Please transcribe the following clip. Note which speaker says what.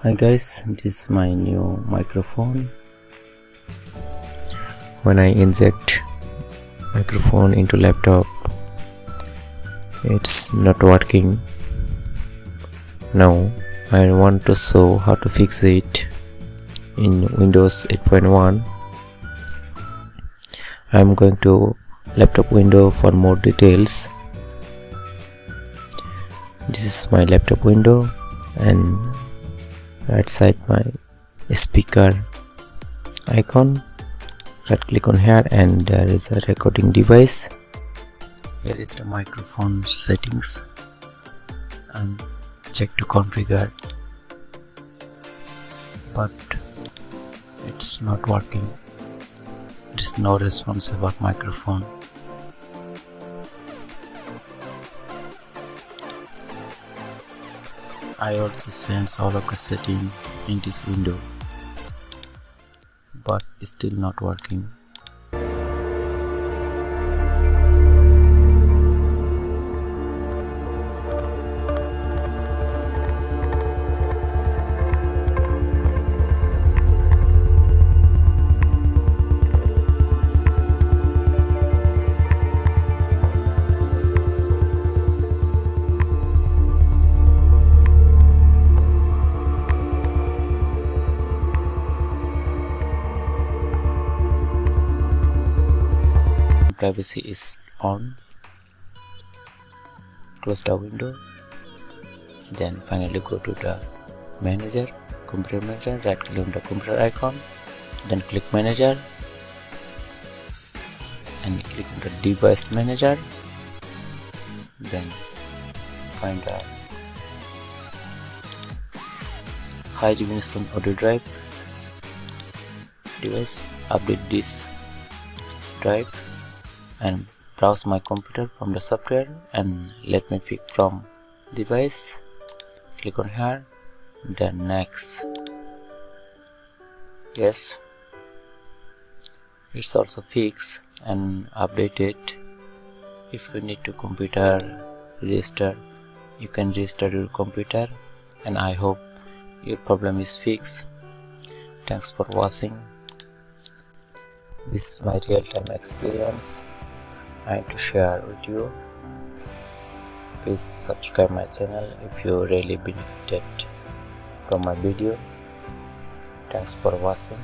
Speaker 1: Hi guys, this is my new microphone. When I inject microphone into laptop, it's not working. Now I want to show how to fix it in Windows 8.1. I'm going to laptop window for more details. This is my laptop window, and right side my speaker icon. Right click on here and there is a recording device. Here is the microphone settings and check to configure, but it's not working. There is no response about microphone. I also sense all of the setting in this window, but it's still not working. Privacy is on. Close the window, then finally go to the manager, computer manager, right click on the computer icon, then click manager and click on the device manager, then find the high definition audio drive device, update this drive and browse my computer from the software and let me pick from device. Click on here, then next. Yes, it's also fixed and updated. If you need to computer register, you can register your computer, and I hope your problem is fixed. Thanks for watching. This is my real-time experience I had to share with you. Please subscribe my channel if you really benefited from my video. Thanks for watching.